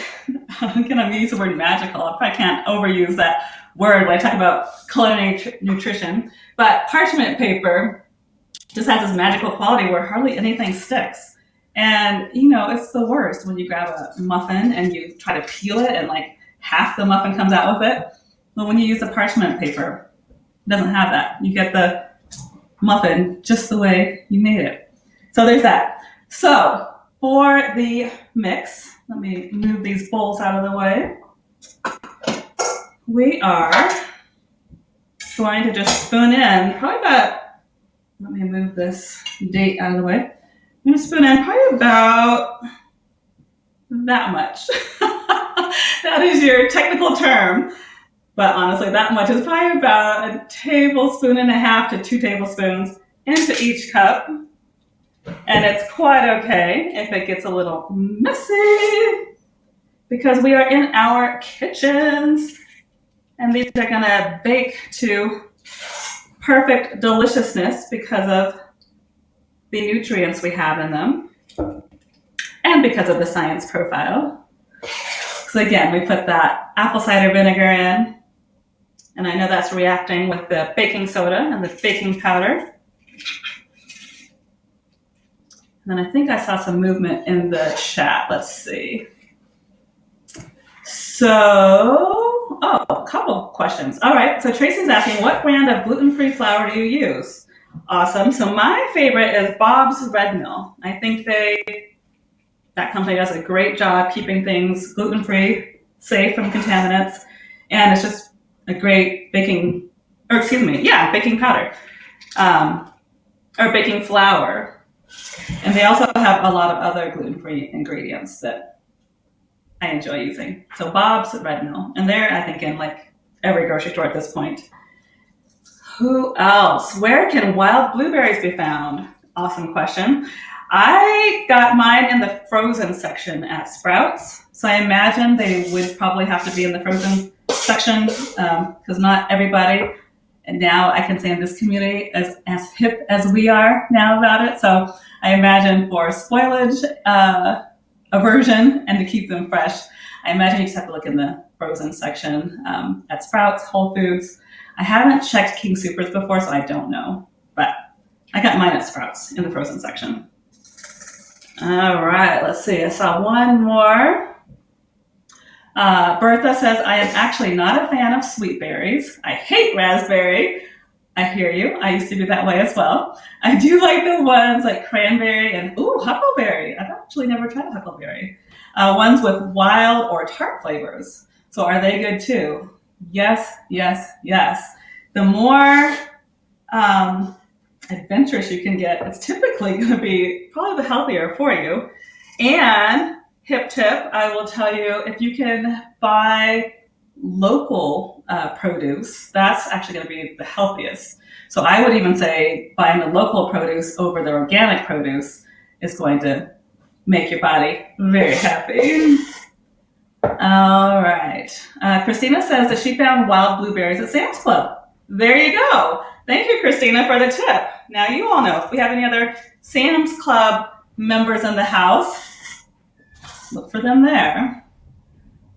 I'm going to use the word magical. I probably can't overuse that word when I talk about culinary nutrition, but parchment paper just has this magical quality where hardly anything sticks. And, it's the worst when you grab a muffin and you try to peel it and like half the muffin comes out with it. But when you use the parchment paper, it doesn't have that. You get the muffin just the way you made it. So there's that. So for the mix, let me move these bowls out of the way. We are going to just spoon in probably about, let me move this date out of the way. I'm going to spoon in probably about that much. That is your technical term. But honestly, that much is probably about a tablespoon and a half to 2 tablespoons into each cup. And it's quite okay if it gets a little messy, because we are in our kitchens and these are going to bake to perfect deliciousness because of the nutrients we have in them and because of the science profile. So again, we put that apple cider vinegar in, and I know that's reacting with the baking soda and the baking powder. And then I think I saw some movement in the chat. Let's see. So, a couple questions. All right, so Tracy's asking, what brand of gluten-free flour do you use? Awesome. So my favorite is Bob's Red Mill. I think that company does a great job keeping things gluten-free, safe from contaminants, and it's just a great baking powder, or baking flour. And they also have a lot of other gluten-free ingredients that I enjoy using. So Bob's Red Mill, and they're, I think, in like every grocery store at this point. Who else? Where can wild blueberries be found? Awesome question. I got mine in the frozen section at Sprouts. So I imagine they would probably have to be in the frozen section, because not everybody, and now I can say in this community, as hip as we are now about it. So I imagine for spoilage aversion and to keep them fresh, I imagine you just have to look in the frozen section at Sprouts, Whole Foods. I haven't checked King Soopers before, so I don't know. But I got mine at Sprouts in the frozen section. All right, let's see. I saw one more. Bertha says, I am actually not a fan of sweet berries. I hate raspberry. I hear you. I used to be that way as well. I do like the ones like cranberry and, huckleberry. I've actually never tried a huckleberry. Ones with wild or tart flavors. So are they good too? Yes, yes, yes. The more adventurous you can get, it's typically going to be probably the healthier for you. And hip tip, I will tell you, if you can buy local produce, that's actually going to be the healthiest. So I would even say buying the local produce over the organic produce is going to make your body very happy. All right. Christina says that she found wild blueberries at Sam's Club. There you go. Thank you, Christina, for the tip. Now you all know if we have any other Sam's Club members in the house, look for them there.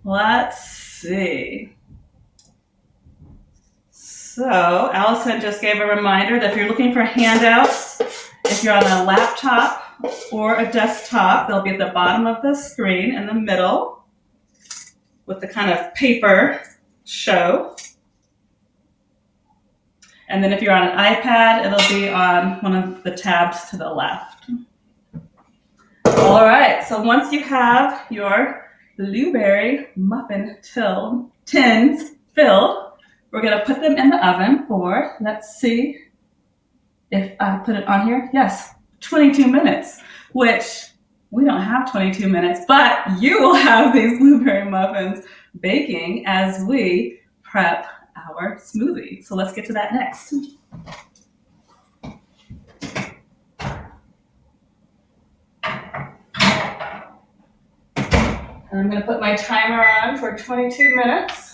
Let's see. So Allison just gave a reminder that if you're looking for handouts, if you're on a laptop or a desktop, they'll be at the bottom of the screen in the middle with the kind of paper show. And then if you're on an iPad, it'll be on one of the tabs to the left. All right, so once you have your blueberry muffin tins filled, we're gonna put them in the oven for, let's see if I put it on here. Yes, 22 minutes, which we don't have 22 minutes, but you will have these blueberry muffins baking as we prep our smoothie. So let's get to that next. And I'm going to put my timer on for 22 minutes.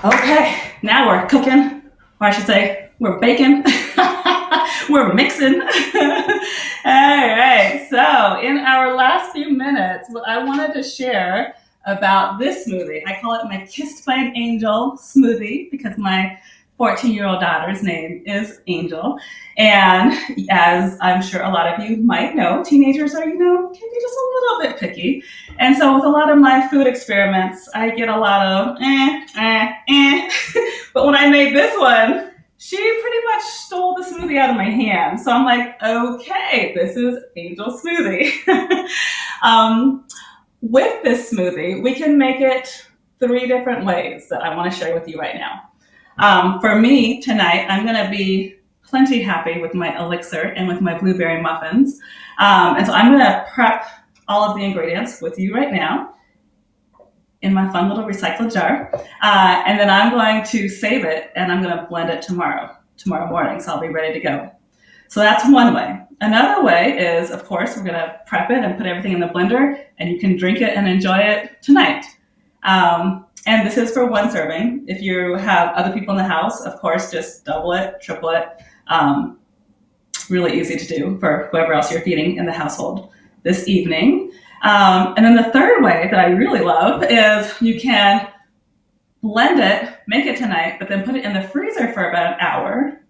Okay, now we're cooking, or I should say, we're baking. We're mixing. All right, so in our last few minutes, what I wanted to share about this smoothie, I call it my Kissed by an Angel smoothie because my 14-year-old daughter's name is Angel. And as I'm sure a lot of you might know, teenagers are, can be just a little bit picky. And so with a lot of my food experiments, I get a lot of But when I made this one, she pretty much stole the smoothie out of my hand. So I'm like, okay, this is Angel smoothie. With this smoothie, we can make it 3 different ways that I want to share with you right now. For me tonight, I'm going to be plenty happy with my Elixir and with my blueberry muffins. And so I'm going to prep all of the ingredients with you right now in my fun little recycled jar. And then I'm going to save it and I'm going to blend it tomorrow morning. So I'll be ready to go. So that's one way. Another way is, of course, we're going to prep it and put everything in the blender and you can drink it and enjoy it tonight. And this is for 1 serving. If you have other people in the house, of course, just double it, triple it. Really easy to do for whoever else you're feeding in the household this evening. And then the third way that I really love is you can blend it, make it tonight, but then put it in the freezer for about an hour,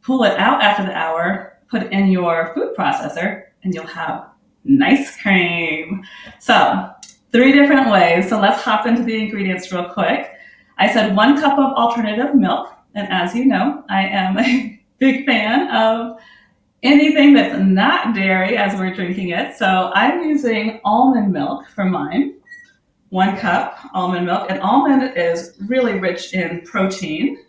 pull it out after the hour, put it in your food processor, and you'll have nice cream. So 3 different ways. So let's hop into the ingredients real quick. I said 1 cup of alternative milk. And as you know, I am a big fan of anything that's not dairy as we're drinking it. So I'm using almond milk for mine. 1 cup almond milk. And almond is really rich in protein.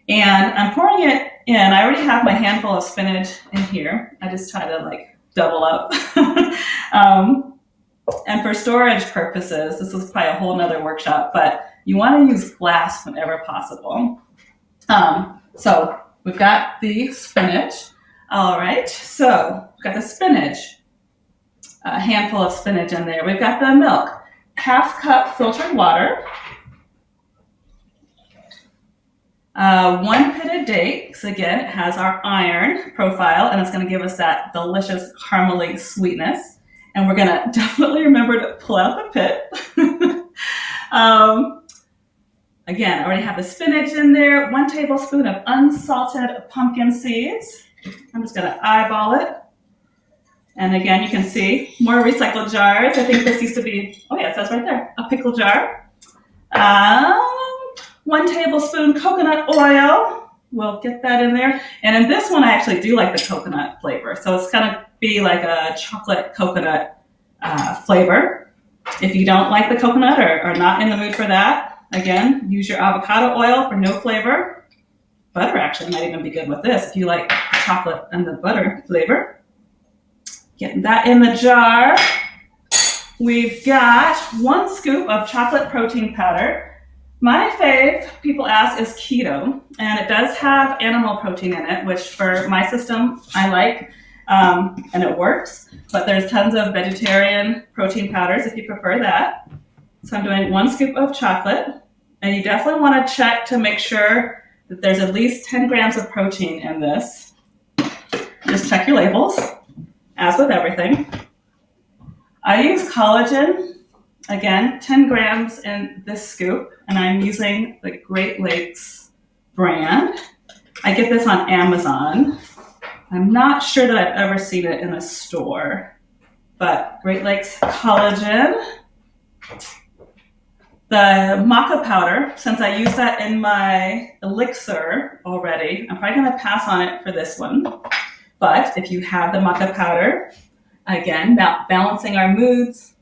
And I'm pouring it in. I already have my handful of spinach in here. I just try to double up. And for storage purposes, this is probably a whole nother workshop, but you want to use glass whenever possible. So we've got the spinach. All right, so we've got the spinach, a handful of spinach in there. We've got the milk, 1/2 cup filtered water, 1 pitted date, because again, it has our iron profile, and it's going to give us that delicious caramely sweetness. And we're going to definitely remember to pull out the pit. Again, I already have the spinach in there, 1 tablespoon of unsalted pumpkin seeds. I'm just going to eyeball it. And again, you can see more recycled jars. I think this used to be, oh yeah, it says right there, a pickle jar. 1 tablespoon coconut oil. We'll get that in there. And in this one, I actually do like the coconut flavor. So it's going to be like a chocolate coconut flavor. If you don't like the coconut or are not in the mood for that, again, use your avocado oil for no flavor. Butter actually might even be good with this if you like the chocolate and the butter flavor. Getting that in the jar. We've got 1 scoop of chocolate protein powder. My fave, people ask, is keto, and it does have animal protein in it, which for my system, I like, and it works, but there's tons of vegetarian protein powders if you prefer that. So I'm doing 1 scoop of chocolate, and you definitely want to check to make sure that there's at least 10 grams of protein in this. Just check your labels, as with everything. I use collagen Again, 10 grams in this scoop, and I'm using the Great Lakes brand. I get this on Amazon. I'm not sure that I've ever seen it in a store, but Great Lakes collagen. The Maca Powder, since I use that in my Elixir already, I'm probably going to pass on it for this one. But if you have the Maca Powder, again, balancing our moods,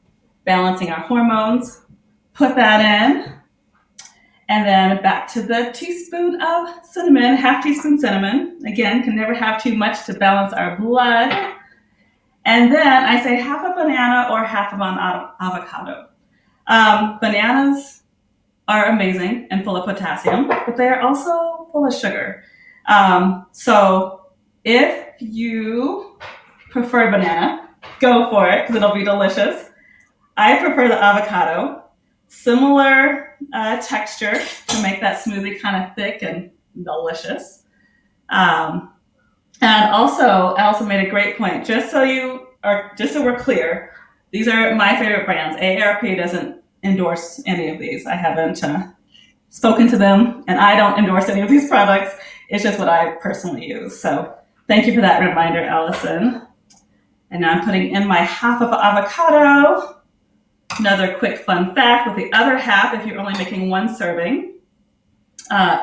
balancing our hormones, put that in. And then back to the teaspoon of cinnamon, half teaspoon cinnamon. Again, can never have too much to balance our blood. And then I say half a banana or half of an avocado. Bananas are amazing and full of potassium, but they are also full of sugar. So if you prefer banana, go for it because it'll be delicious. I prefer the avocado. Similar texture to make that smoothie kind of thick and delicious. And also, Allison made a great point. Just so we're clear, these are my favorite brands. AARP doesn't endorse any of these. I haven't spoken to them, and I don't endorse any of these products. It's just what I personally use. So thank you for that reminder, Allison. And now I'm putting in my half of avocado. Another quick fun fact with the other half, if you're only making one serving,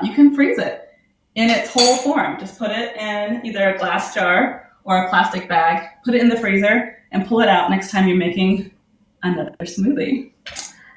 you can freeze it in its whole form. Just put it in either a glass jar or a plastic bag, put it in the freezer, and pull it out next time you're making another smoothie.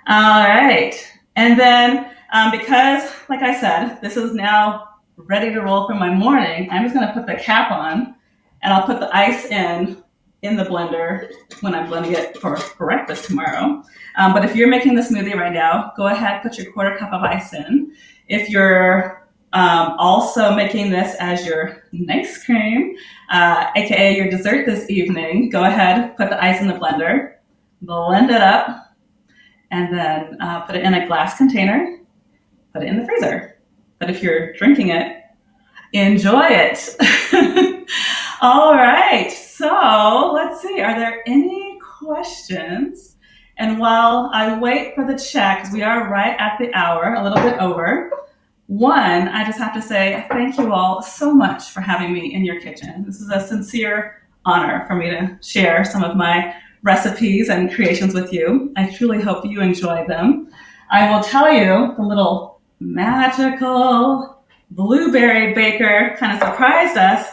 All right. And then because, like I said, this is now ready to roll for my morning, I'm just going to put the cap on, and I'll put the ice in the blender when I'm blending it for breakfast tomorrow. But if you're making the smoothie right now, go ahead, put your quarter cup of ice in. If you're also making this as your nice cream, aka your dessert this evening, go ahead, put the ice in the blender, blend it up, and then put it in a glass container, put it in the freezer. But if you're drinking it, enjoy it. All right, so let's see. Are there any questions? And while I wait for the chat, because we are right at the hour, a little bit over, one, I just have to say thank you all so much for having me in your kitchen. This is a sincere honor for me to share some of my recipes and creations with you. I truly hope you enjoy them. I will tell you, the little magical blueberry baker kind of surprised us,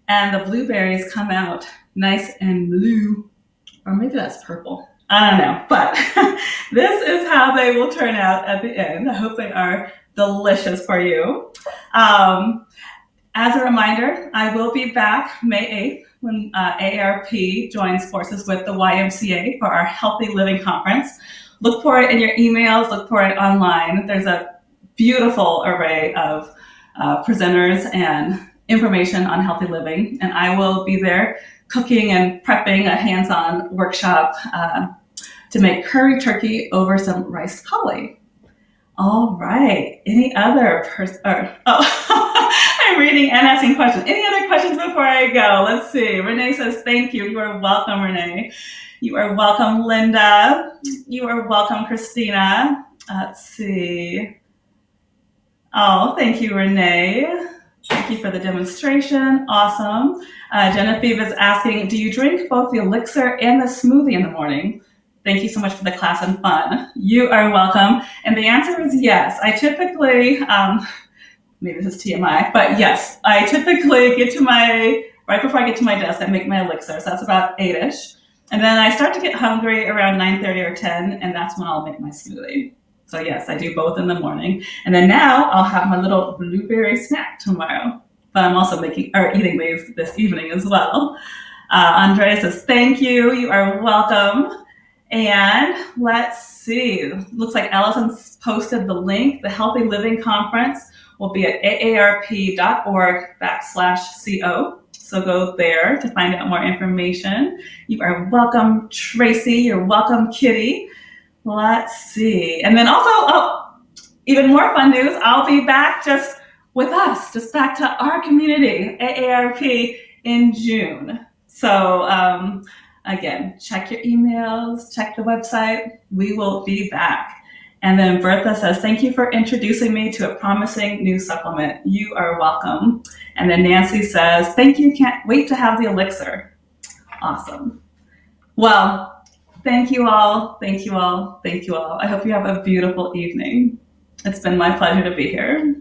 and the blueberries come out nice and blue, or maybe that's purple. I don't know, but this is how they will turn out at the end. I hope they are delicious for you. As a reminder, I will be back May 8th when AARP joins forces with the YMCA for our Healthy Living Conference. Look for it in your emails, look for it online. There's a beautiful array of presenters and information on healthy living, and I will be there cooking and prepping a hands-on workshop to make curry turkey over some rice poli. All right. Any other I'm reading and asking questions. Any other questions before I go? Let's see. Renee says, thank you. You are welcome, Renee. You are welcome, Linda. You are welcome, Christina. Let's see. Oh, thank you, Renee. Thank you for the demonstration. Awesome. Genevieve is asking, do you drink both the elixir and the smoothie in the morning? Thank you so much for the class and fun. You are welcome. And the answer is yes. I typically, maybe this is TMI, but yes, I typically right before I get to my desk, I make my elixir. So that's about 8-ish. And then I start to get hungry around 9:30 or 10, and that's when I'll make my smoothie. So yes, I do both in the morning. And then now I'll have my little blueberry snack tomorrow. But I'm also eating these this evening as well. Andrea says, thank you. You are welcome. And let's see. Looks like Allison's posted the link. The Healthy Living Conference will be at aarp.org/co. So go there to find out more information. You are welcome, Tracy. You're welcome, Kitty. Let's see. And then also, even more fun news, I'll be back just with us, just back to our community, AARP, in June. So Again, check your emails, check the website. We will be back. And then Bertha says, thank you for introducing me to a promising new supplement. You are welcome. And then Nancy says, thank you. Can't wait to have the Elixir. Awesome. Well, thank you all. Thank you all. Thank you all. I hope you have a beautiful evening. It's been my pleasure to be here.